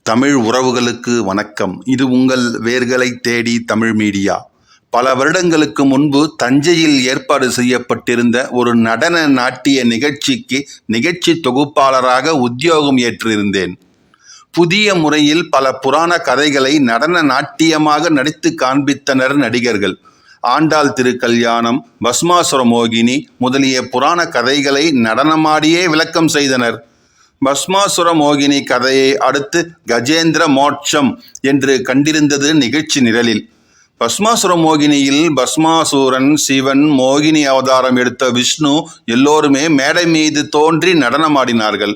தமிழ் உறவுகளுக்கு வணக்கம். இது உங்கள் வேர்களை தேடி தமிழ் மீடியா. பல வருடங்களுக்கு முன்பு தஞ்சையில் ஏற்பாடு செய்யப்பட்டிருந்த ஒரு நடன நாட்டிய நிகழ்ச்சிக்கு நிகழ்ச்சி தொகுப்பாளராக உத்தியோகம் ஏற்றிருந்தேன். புதிய முறையில் பல புராண கதைகளை நடன நாட்டியமாக நடித்து காண்பித்தனர் நடிகர்கள். ஆண்டாள் திருக்கல்யாணம், பஸ்மாசுர மோகினி முதலிய புராண கதைகளை நடனமாடியே விளக்கம் செய்தனர். பஸ்மாசுர மோகினி கதையை அடுத்து கஜேந்திர மோட்சம் என்று கண்டிருந்தது நிகழ்ச்சி நிரலில். பஸ்மாசுர மோகினியில் பஸ்மாசூரன், சிவன், மோகினி அவதாரம் எடுத்த விஷ்ணு எல்லோருமே மேடை மீது தோன்றி நடனமாடினார்கள்.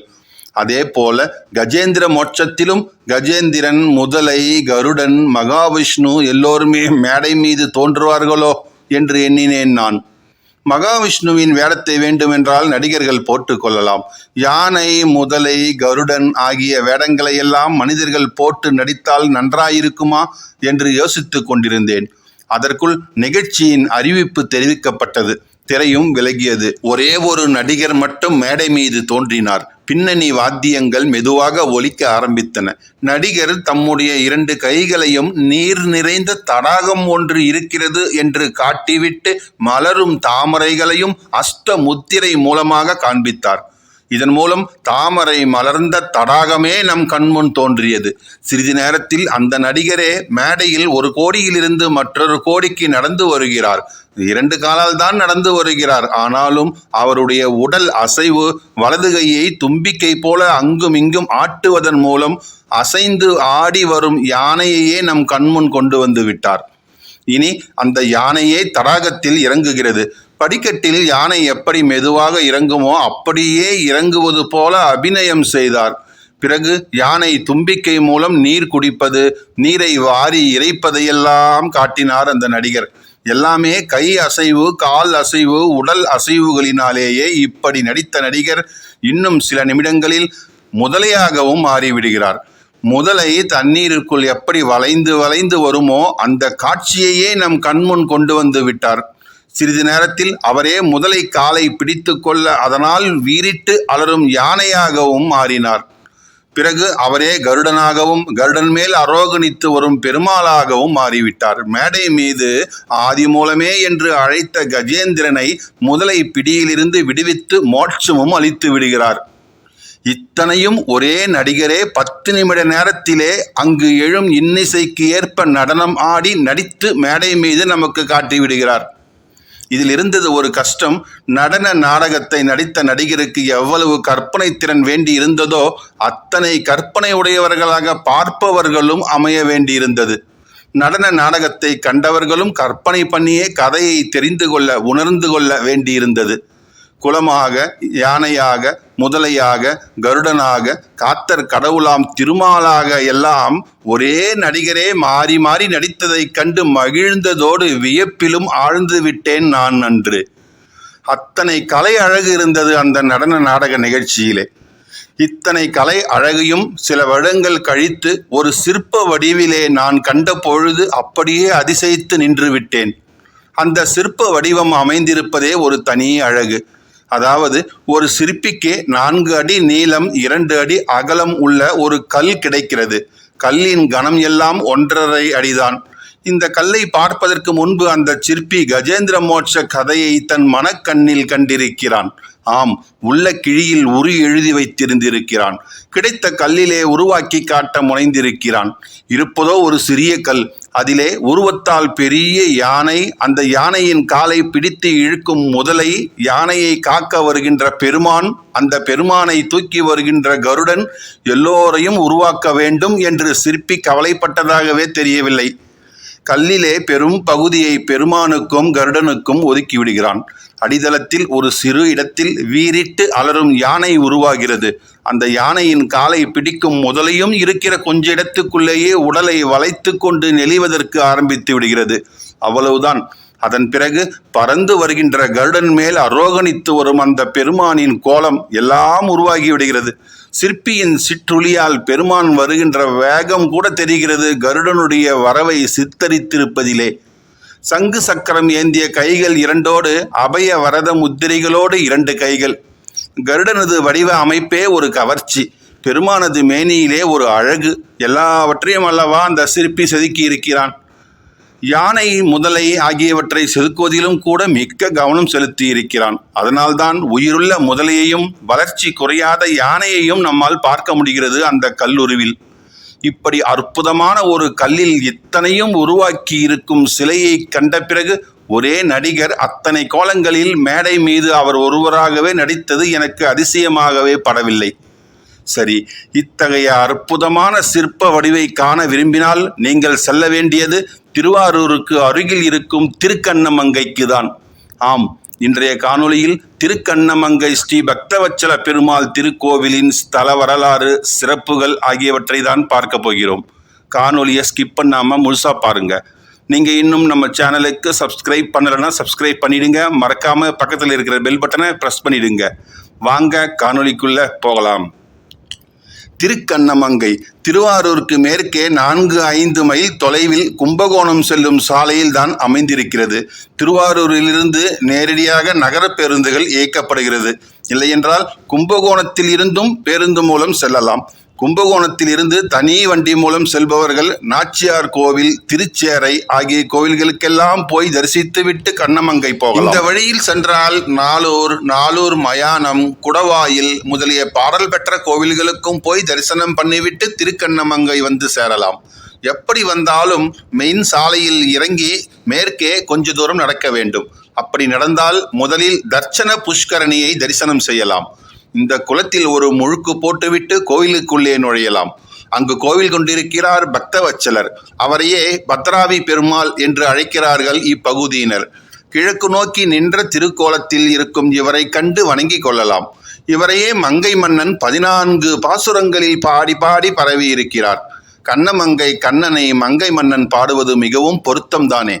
அதே போல கஜேந்திர மோட்சத்திலும் கஜேந்திரன், முதலை, கருடன், மகாவிஷ்ணு எல்லோருமே மேடை மீது தோன்றுவார்களோ என்று எண்ணினேன் நான். மகாவிஷ்ணுவின் வேடத்தை வேண்டுமென்றால் நடிகர்கள் போட்டுக்கொள்ளலாம். யானை, முதலை, கருடன் ஆகிய வேடங்களையெல்லாம் மனிதர்கள் போட்டு நடித்தால் நன்றாயிருக்குமா என்று யோசித்து கொண்டிருந்தேன். அதற்குள் நிகழ்ச்சியின் அறிவிப்பு தெரிவிக்கப்பட்டது. திரையும் விலகியது. ஒரே ஒரு நடிகர் மட்டும் மேடை மீது தோன்றினார். பின்னணி வாத்தியங்கள் மெதுவாக ஒலிக்க ஆரம்பித்தன. நடிகர் தம்முடைய 2 கைகளையும் நீர் நிறைந்த தடாகம் ஒன்று இருக்கிறது என்று காட்டிவிட்டு மலரும் தாமரைகளையும் அஷ்ட முத்திரை மூலமாக காண்பித்தார். இதன் மூலம் தாமரை மலர்ந்த தடாகமே நம் கண்முன் தோன்றியது. சிறிது நேரத்தில் அந்த நடிகரே மேடையில் ஒரு கோடியிலிருந்து மற்றொரு கோடிக்கு நடந்து வருகிறார். 2 காலால் தான் நடந்து வருகிறார். ஆனாலும் அவருடைய உடல் அசைவு வலது கையை தும்பிக்கை போல அங்கும் இங்கும் ஆட்டுவதன் மூலம் அசைந்து ஆடி வரும் யானையையே நம் கண்முன் கொண்டு வந்து விட்டார். இனி அந்த யானையே தடாகத்தில் இறங்குகிறது. படிக்கட்டில் யானை எப்படி மெதுவாக இறங்குமோ அப்படியே இறங்குவது போல அபிநயம் செய்தார். பிறகு யானை தும்பிக்கை மூலம் நீர் குடிப்பது, நீரை வாரி இறைப்பதையெல்லாம் காட்டினார் அந்த நடிகர். எல்லாமே கை அசைவு, கால் அசைவு, உடல் அசைவுகளினாலேயே இப்படி நடித்த நடிகர் இன்னும் சில நிமிடங்களில் முதலையாகவும் மாறிவிடுகிறார். முதலை தண்ணீருக்குள் எப்படி வளைந்து வளைந்து வருமோ அந்த காட்சியையே நம் கண்முன் கொண்டு வந்து விட்டார். சிறிது நேரத்தில் அவரே முதலை காலை பிடித்து கொள்ள அதனால் வீறிட்டு அலரும் யானையாகவும் மாறினார். பிறகு அவரே கருடனாகவும் கருடன் மேல் அரோகணித்து வரும் பெருமாளாகவும் மாறிவிட்டார். மேடை மீது ஆதி மூலமே என்று அழைத்த கஜேந்திரனை முதலை பிடியிலிருந்து விடுவித்து மோட்சமும் அளித்து விடுகிறார். இத்தனையும் ஒரே நடிகரே 10 நிமிட நேரத்திலே அங்கு எழும் இன்னிசைக்கு ஏற்ப நடனம் ஆடி நடித்து மேடை மீது நமக்கு காட்டிவிடுகிறார். இதில் இருந்தது ஒரு கஷ்டம். நடன நாடகத்தை நடித்த நடிகருக்கு எவ்வளவு கற்பனை திறன் வேண்டி இருந்ததோ அத்தனை கற்பனை உடையவர்களாக பார்ப்பவர்களும் அமைய வேண்டியிருந்தது. நடன நாடகத்தை கண்டவர்களும் கற்பனை பண்ணியே கதையை தெரிந்து கொள்ள, உணர்ந்து கொள்ள வேண்டியிருந்தது. குளமாக, யானையாக, முதலையாக, கருடனாக, காத்தர் கடவுளாம் திருமாலாக எல்லாம் ஒரே நடிகரே மாறி மாறி நடித்ததைக் கண்டு மகிழ்ந்ததோடு வியப்பிலும் ஆழ்ந்து விட்டேன் நான் அன்று. அத்தனை கலை அழகு இருந்தது அந்த நடன நாடக நிகழ்ச்சியிலே. இத்தனை கலை அழகையும் சில வருடங்கள் கழித்து ஒரு சிற்ப வடிவிலே நான் கண்ட பொழுது அப்படியே அதிசயித்து நின்று விட்டேன். அந்த சிற்ப வடிவம் அமைந்திருப்பதே ஒரு தனி அழகு. அதாவது ஒரு சிற்பிக்கு 4 அடி நீளம் 2 அடி அகலம் உள்ள ஒரு கல் கிடைக்கிறது. கல்லின் கனம் எல்லாம் 1.5 அடிதான். இந்த கல்லை பார்ப்பதற்கு முன்பு அந்த சிற்பி கஜேந்திர மோட்ச கதையை தன் மனக்கண்ணில் கண்டிருக்கிறான். ஆம், உள்ள கிழியில் உரி எழுதி வைத்திருந்திருக்கிறான். கிடைத்த கல்லிலே உருவாக்கி காட்ட முனைந்திருக்கிறான். இருப்பதோ ஒரு சிறிய கல். அதிலே உருவத்தால் பெரிய யானை, அந்த யானையின் காலை பிடித்து இழுக்கும் முதலை, யானையை காக்க வருகின்ற பெருமான், அந்த பெருமானை தூக்கி வருகின்ற கருடன் எல்லோரையும் உருவாக்க வேண்டும் என்று சிற்பி கவலைப்பட்டதாகவே தெரியவில்லை. கல்லிலே பெரும் பகுதியை பெருமானுக்கும் கருடனுக்கும் ஒதுக்கிவிடுகிறான். அடித்தளத்தில் ஒரு சிறு இடத்தில் வீறிட்டு அலரும் யானை உருவாகிறது. அந்த யானையின் காலை பிடிக்கும் முதலையும் இருக்கிற கொஞ்ச இடத்துக்குள்ளேயே உடலை வளைத்து கொண்டு நெளிவதற்கு ஆரம்பித்து விடுகிறது. அவ்வளவுதான். அதன் பிறகு பறந்து வருகின்ற கருடன் மேல் அரோகணித்து வரும் அந்த பெருமானின் கோலம் எல்லாம் உருவாகி விடுகிறது. சிற்பியின் சிற்றுளியால் பெருமான் வருகின்ற வேகம் கூட தெரிகிறது கருடனுடைய வரவை சித்தரித்திருப்பதிலே. சங்கு சக்கரம் ஏந்திய கைகள் 2 அபய வரத முத்திரைகளோடு 2 கைகள். கருடனது வடிவ அமைப்பே ஒரு கவர்ச்சி. பெருமானது மேனியிலே ஒரு அழகு, எல்லாவற்றையும் அல்லவா அந்த சிற்பி செதுக்கி இருக்கிறான். யானை, முதலை ஆகியவற்றை செதுக்குவதிலும் கூட மிக்க கவனம் செலுத்தி இருக்கிறான். அதனால்தான் உயிருள்ள முதலையையும் வளர்ச்சி குறையாத யானையையும் நம்மால் பார்க்க முடிகிறது அந்த கல்லுருவில். இப்படி அற்புதமான ஒரு கல்லில் இத்தனையும் உருவாக்கி இருக்கும் சிலையை கண்ட பிறகு ஒரே நடிகர் அத்தனை கோலங்களில் மேடை மீது அவர் ஒருவராகவே நடித்தது எனக்கு அதிசயமாகவே படவில்லை. சரி, இத்தகைய அற்புதமான சிற்ப வடிவை காண விரும்பினால் நீங்கள் செல்ல வேண்டியது திருவாரூருக்கு அருகில் இருக்கும் திருக்கண்ணமங்கைக்கு தான். ஆம், இன்றைய காணொளியில் திருக்கண்ணமங்கை ஸ்ரீ பக்தவத்சல பெருமாள் திருக்கோவிலின் ஸ்தல வரலாறு, சிறப்புகள் ஆகியவற்றை தான் பார்க்க போகிறோம். காணொளியை ஸ்கிப் பண்ணாமல் முழுசாக பாருங்கள். நீங்கள் இன்னும் நம்ம சேனலுக்கு சப்ஸ்கிரைப் பண்ணலைன்னா சப்ஸ்கிரைப் பண்ணிடுங்க. மறக்காமல் பக்கத்தில் இருக்கிற பெல் பட்டனை ப்ரெஸ் பண்ணிடுங்க. வாங்க காணொளிக்குள்ளே போகலாம். திருக்கண்ணமங்கை திருவாரூருக்கு மேற்கே 4-5 மைல் தொலைவில் கும்பகோணம் செல்லும் சாலையில் தான் அமைந்திருக்கிறது. திருவாரூரிலிருந்து நேரடியாக நகர பேருந்துகள் இயக்கப்படுகிறது. இல்லையென்றால் கும்பகோணத்தில் இருந்தும் பேருந்து மூலம் செல்லலாம். கும்பகோணத்தில் இருந்து தனி வண்டி மூலம் செல்பவர்கள் நாச்சியார் கோவில், திருச்சேரை ஆகிய கோவில்களுக்கெல்லாம் போய் தரிசித்துவிட்டு கண்ணமங்கை போகலாம். இந்த வழியில் சென்றால் நாலூர் மயானம், குடவாயில் முதலிய பாடல் பெற்ற கோவில்களுக்கும் போய் தரிசனம் பண்ணிவிட்டு திருக்கண்ணமங்கை வந்து சேரலாம். எப்படி வந்தாலும் மெயின் சாலையில் இறங்கி மேற்கே கொஞ்ச தூரம் நடக்க வேண்டும். அப்படி நடந்தால் முதலில் தர்ச்சன புஷ்கரணியை தரிசனம் செய்யலாம். இந்த குளத்தில் ஒரு முழுக்கு போட்டுவிட்டு கோவிலுக்குள்ளே நுழையலாம். அங்கு கோவில் கொண்டிருக்கிறார் பக்தவத்சலர். அவரையே பத்ராவி பெருமாள் என்று அழைக்கிறார்கள் இப்பகுதியினர். கிழக்கு நோக்கி நின்ற திருக்கோலத்தில் இருக்கும் இவரை கண்டு வணங்கி கொள்ளலாம். இவரையே மங்கை மன்னன் 14 பாசுரங்களில் பாடி பாடி பரவி இருக்கிறார். கண்ணமங்கை கண்ணனை மங்கை மன்னன் பாடுவது மிகவும் பொருத்தம்தானே.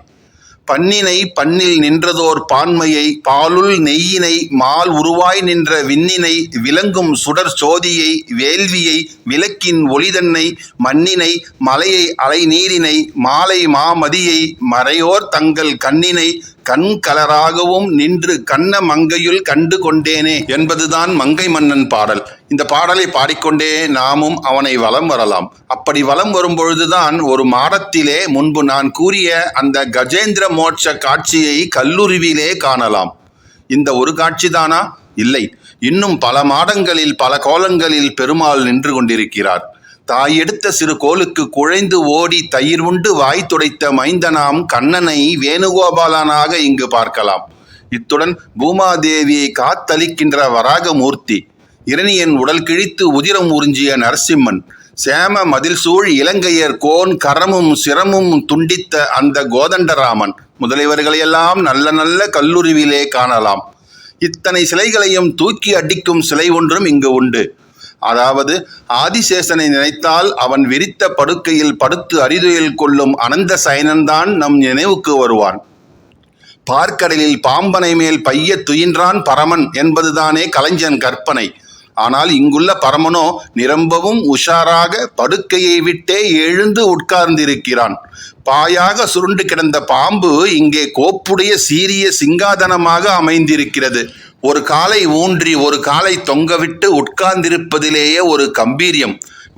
பண்ணினை பண்ணில் நின்றதோர் பான்மையை, பாலுள் நெய்யினை மால் உருவாய் நின்ற விண்ணினை, விளங்கும் சுடர் சோதியை, வேள்வியை, விளக்கின் ஒளிதன்னை, மண்ணினை, மலையை, அலை நீரினை, மாலை மாமதியை, மறையோர் தங்கள் கண்ணினை, கண் கலராகவும் நின்று கண்ண மங்கையுள் கண்டு கொண்டேனே என்பதுதான் மங்கை மன்னன் பாடல். இந்த பாடலை பாடிக்கொண்டே நாமும் அவனை வலம் வரலாம். அப்படி வலம் வரும்பொழுதுதான் ஒரு மாடத்திலே முன்பு நான் கூறிய அந்த கஜேந்திர மோட்ச காட்சியை கல்லுருவிலே காணலாம். இந்த ஒரு காட்சிதானா? இல்லை, இன்னும் பல மாடங்களில் பல கோலங்களில் பெருமாள் நின்று கொண்டிருக்கிறார். தாய் எடுத்த சிறு கோலுக்கு குழைந்து ஓடி தயிர் உண்டு வாய் துடைத்த மைந்தனாம் கண்ணனை வேணுகோபாலனாக இங்கு பார்க்கலாம். இத்துடன் பூமாதேவியை காத்தளிக்கின்ற வராகமூர்த்தி, இரணியன் உடல் கிழித்து உதிரம் உறிஞ்சிய நரசிம்மன், சேம மதில் சூழ் இலங்கையர் கோன் கரமும் சிரமும் துண்டித்த அந்த கோதண்டராமன் முதலியவர்களையெல்லாம் நல்ல நல்ல கல்லுருவிலே காணலாம். இத்தனை சிலைகளையும் தூக்கி அடிக்கும் சிலை ஒன்றும் இங்கு உண்டு. அதாவது ஆதிசேஷனை நினைத்தால் அவன் விரித்த படுக்கையில் படுத்து அரிதுயில் கொள்ளும் அனந்த சயனன்தான் நம் நினைவுக்கு வருவான். பார்க்கடலில் பாம்பனை மேல் பைய துயின்றான் பரமன் என்பதுதானே கலைஞன் கற்பனை. ஆனால் இங்குள்ள பரமனோ நிரம்பவும் உஷாராக படுக்கையை விட்டே எழுந்து உட்கார்ந்திருக்கிறான். பாயாக சுருண்டு கிடந்த பாம்பு இங்கே கோப்புடைய சீரிய சிங்காதனமாக அமைந்திருக்கிறது. ஒரு காலை ஊன்றி ஒரு காலை தொங்கவிட்டு உட்கார்ந்திருப்பதிலேயே ஒரு கம்பீரியம்.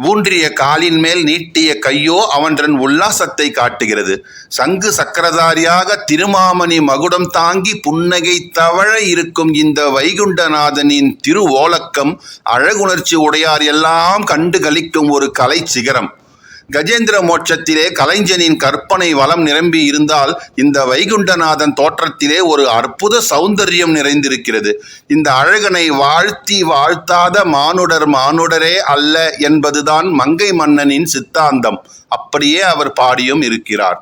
ஊன்றிய காலின் மேல் நீட்டிய கையோ அவன்றன் உல்லாசத்தை காட்டுகிறது. சங்கு சக்கரதாரியாக திருமாமணி மகுடம் தாங்கி புன்னகை தவழ இருக்கும் இந்த வைகுண்டநாதனின் திருவோலக்கம் அழகுணர்ச்சி உடையார் எல்லாம் கண்டு களிக்கும் ஒரு கலை சிகரம். கஜேந்திர மோட்சத்திலே கலைஞனின் கற்பனை வளம் நிரம்பி இருந்தால் இந்த வைகுண்டநாதன் தோற்றத்திலே ஒரு அற்புத சௌந்தரியம் நிறைந்திருக்கிறது. இந்த அழகனை வாழ்த்தி வாழ்த்தாத மானுடரே அல்ல என்பதுதான் மங்கை மன்னனின் சித்தாந்தம். அப்படியே அவர் பாடியும் இருக்கிறார்.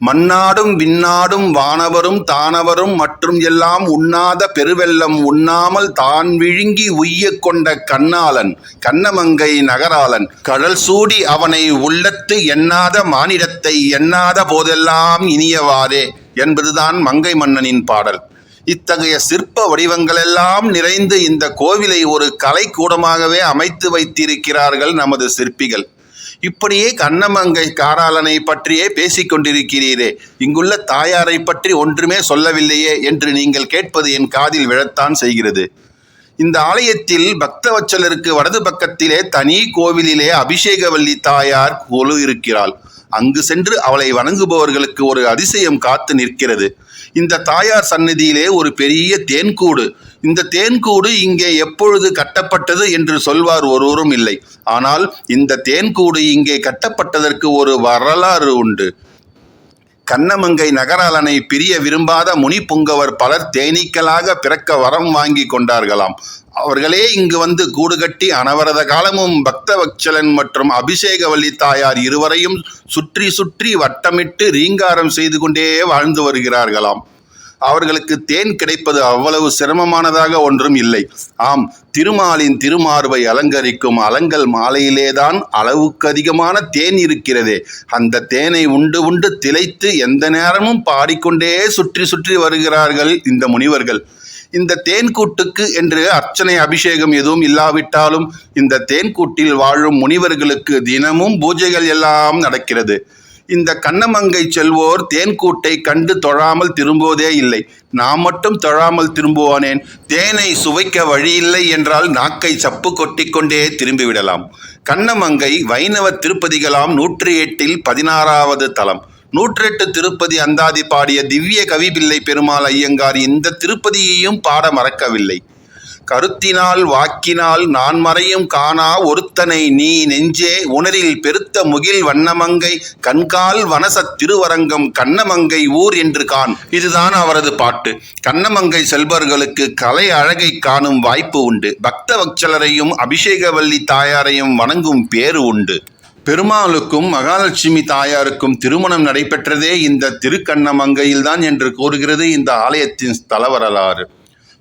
மண்ணாடும் விண்ணாடும் வானவரும் தானவரும் மற்றும் எல்லாம் உண்ணாத பெருவெல்லம் உண்ணாமல் தான் விழுங்கி உய்ய கொண்ட கண்ணாளன் கண்ணமங்கை நகராளன் கடல் சூடி அவனை உள்ளத்து எண்ணாத மானிடத்தை எண்ணாத போதெல்லாம் இனியவாறே என்பதுதான் மங்கை மன்னனின் பாடல். இத்தகைய சிற்ப வடிவங்களெல்லாம் நிறைந்து இந்த கோவிலை ஒரு கலைக்கூடமாகவே அமைத்து வைத்திருக்கிறார்கள் நமது சிற்பிகள். இப்படியே கண்ணமங்கை காராளனை பற்றியே பேசிக்கொண்டிருக்கிறீரே, இங்குள்ள தாயாரை பற்றி ஒன்றுமே சொல்லவில்லையே என்று நீங்கள் கேட்பது என் காதில் விழத்தான் செய்கிறது. இந்த ஆலயத்தில் பக்தவத்சலருக்கு வலது பக்கத்திலே தனி கோவிலிலே அபிஷேகவல்லி தாயார் கொலு இருக்கிறாள். அங்கு சென்று அவளை வணங்குபவர்களுக்கு ஒரு அதிசயம் காத்து நிற்கிறது. இந்த தாயார் சந்நிதியிலே ஒரு பெரிய தேன்கூடு. இந்த தேன்கூடு இங்கே எப்பொழுது கட்டப்பட்டது என்று சொல்வார் ஒருவரும் இல்லை. ஆனால் இந்த தேன்கூடு இங்கே கட்டப்பட்டதற்கு ஒரு வரலாறு உண்டு. கண்ணமங்கை நகராளனை பிரிய விரும்பாத முனிப்புங்கவர் பலர் தேனீக்களாக பிறக்க வரம் வாங்கி கொண்டார்களாம். அவர்களே இங்கு வந்து கூடு கட்டி அனவரத காலமும் பக்தவத்சலன் மற்றும் அபிஷேகவல்லி தாயார் இருவரையும் சுற்றி சுற்றி வட்டமிட்டு ரீங்காரம் செய்து கொண்டே வாழ்ந்து வருகிறார்களாம். அவர்களுக்கு தேன் கிடைப்பது அவ்வளவு சிரமமானதாக ஒன்றும் இல்லை. ஆம், திருமாலின் திருமார்பை அலங்கரிக்கும் அலங்கல் மாலையிலேதான் அளவுக்கு அதிகமான தேன் இருக்கிறதே. அந்த தேனை உண்டு உண்டு திளைத்து எந்த நேரமும் பாடிக்கொண்டே சுற்றி சுற்றி வருகிறார்கள் இந்த முனிவர்கள். இந்த தேன்கூட்டுக்கு என்று அர்ச்சனை அபிஷேகம் எதுவும் இல்லாவிட்டாலும் இந்த தேன்கூட்டில் வாழும் முனிவர்களுக்கு தினமும் பூஜைகள் எல்லாம் நடக்கிறது. இந்த கண்ணமங்கை செல்வோர் தேன்கூட்டை கண்டு தொழாமல் திரும்புவதே இல்லை. நாம் மட்டும் தொழாமல் திரும்புவானேன்? தேனை சுவைக்க வழியில்லை என்றால் நாக்கை சப்பு கொட்டிக்கொண்டே திரும்பிவிடலாம். கண்ணமங்கை வைணவ திருப்பதிகளாம் 108 16வது தலம். 108 திருப்பதி அந்தாதி பாடிய திவ்ய கவிபிள்ளை பெருமாள் ஐயங்கார் இந்த திருப்பதியையும் பாட மறக்கவில்லை. கருத்தினால் வாக்கினால் நான் மறையும் காணா ஒருத்தனை நீ நெஞ்சே உணரில் பெருத்த முகில் வண்ணமங்கை கண்கால் வனசத் திருவரங்கம் கண்ணமங்கை ஊர் என்று காண். இதுதான் அவரது பாட்டு. கண்ணமங்கை செல்வர்களுக்கு கலை அழகை காணும் வாய்ப்பு உண்டு. பக்தவத்சலரையும் அபிஷேகவல்லி தாயாரையும் வணங்கும் பேறு உண்டு. பெருமாளுக்கும் மகாலட்சுமி தாயாருக்கும் திருமணம் நடைபெற்றதே இந்த திருக்கண்ணமங்கையில்தான் என்று கூறுகிறது இந்த ஆலயத்தின் ஸ்தல வரலாறு.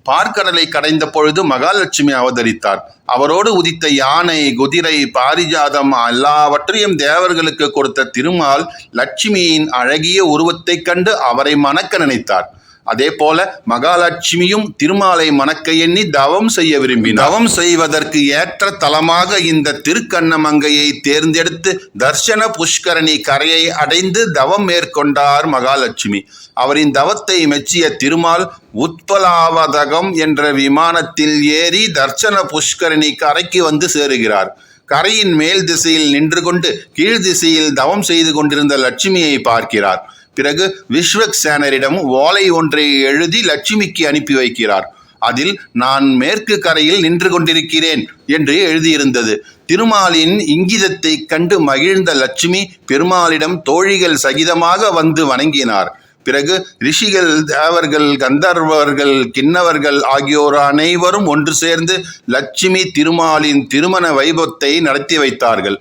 பார்க்கடலை கடைந்த பொழுது மகாலட்சுமி அவதரித்தார். அவரோடு உதித்த யானை, குதிரை, பாரிஜாதம் எல்லாவற்றையும் தேவர்களுக்கு கொடுத்த திருமால் லட்சுமியின் அழகிய உருவத்தை கண்டு அவரை மணக்க நினைத்தார். அதே போல மகாலட்சுமியும் திருமாலை மணக்க எண்ணி தவம் செய்ய விரும்பினார். தவம் செய்வதற்கு ஏற்ற தலமாக இந்த திருக்கண்ணமங்கையை தேர்ந்தெடுத்து தர்சன புஷ்கரணி கரையை அடைந்து தவம் மேற்கொண்டார் மகாலட்சுமி. அவரின் தவத்தை மெச்சிய திருமால் உத்பலாவதகம் என்ற விமானத்தில் ஏறி தர்சன புஷ்கரணி கரைக்கு வந்து சேருகிறார். கரையின் மேல் திசையில் நின்று கொண்டு கீழ் திசையில் தவம் செய்து கொண்டிருந்த லட்சுமியை பார்க்கிறார். பிறகு விஸ்வக்சேனரிடம் ஓலை ஒன்றை எழுதி லட்சுமிக்கு அனுப்பி வைக்கிறார். அதில் நான் மேற்கு கரையில் நின்று கொண்டிருக்கிறேன் என்று எழுதியிருந்தது. திருமாலின் இங்கிதத்தை கண்டு மகிழ்ந்த லட்சுமி பெருமாளிடம் தோழிகள் சகிதமாக வந்து வணங்கினார். பிறகு ரிஷிகள், தேவர்கள், கந்தர்வர்கள், கிண்ணவர்கள் ஆகியோர் அனைவரும் ஒன்று சேர்ந்து லட்சுமி திருமாலின் திருமண வைபவத்தை நடத்தி வைத்தார்கள்.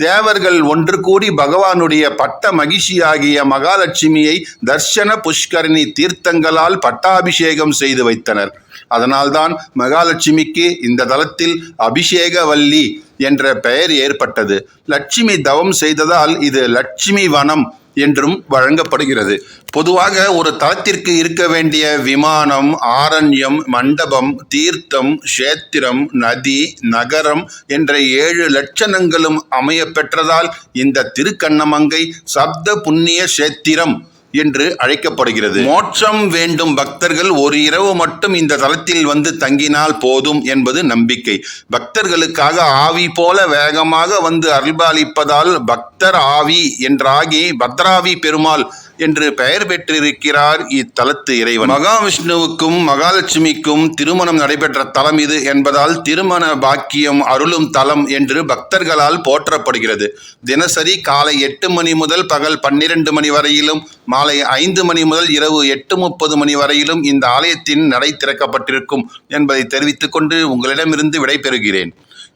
தேவர்கள் ஒன்று கூடி பகவானுடைய பட்ட மகிழ்ச்சியாகிய மகாலட்சுமியை தர்சன புஷ்கரணி தீர்த்தங்களால் பட்டாபிஷேகம் செய்து வைத்தனர். அதனால்தான் மகாலட்சுமிக்கு இந்த தலத்தில் அபிஷேகவல்லி என்ற பெயர் ஏற்பட்டது. லட்சுமி தவம் செய்ததால் இது லட்சுமி வனம் என்றும் வழங்கப்படுகிறது. பொதுவாக ஒரு தலத்திற்கு இருக்க வேண்டிய விமானம், ஆரண்யம், மண்டபம், தீர்த்தம், க்ஷேத்திரம், நதி, நகரம் என்ற 7 லட்சணங்களும் அமைய பெற்றதால் இந்த திருக்கண்ணமங்கை சப்த புண்ணிய க்ஷேத்திரம் என்று அழைக்கப்படுகிறது. மோட்சம் வேண்டும் பக்தர்கள் ஒரு இரவு மட்டும் இந்த தலத்தில் வந்து தங்கினால் போதும் என்பது நம்பிக்கை. பக்தர்களுக்காக ஆவி போல வேகமாக வந்து அருள்பாலிப்பதால் பக்தர் ஆவி என்றாகி பத்ராவி பெருமாள் என்று பெயர் பெற்றிருக்கிறார் இத்தலத்து இறைவன். மகாவிஷ்ணுவுக்கும் மகாலட்சுமிக்கும் திருமணம் நடைபெற்ற தலம் இது என்பதால் திருமண பாக்கியம் அருளும் தலம் என்று பக்தர்களால் போற்றப்படுகிறது. தினசரி காலை 8 மணி முதல் பகல் 12 மணி வரையிலும், மாலை 5 மணி முதல் இரவு 8:30 மணி வரையிலும் இந்த ஆலயத்தின் நடை திறக்கப்பட்டிருக்கும் என்பதை தெரிவித்துக் கொண்டு உங்களிடமிருந்து விடைபெறுகிறேன்.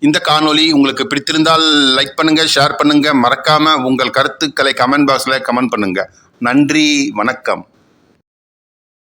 இந்த காணொளி உங்களுக்கு பிடித்திருந்தால் லைக் பண்ணுங்க, ஷேர் பண்ணுங்க, மறக்காம உங்கள் கருத்துக்களை கமெண்ட் பாக்ஸ்ல கமெண்ட் பண்ணுங்க. நன்றி, வணக்கம்.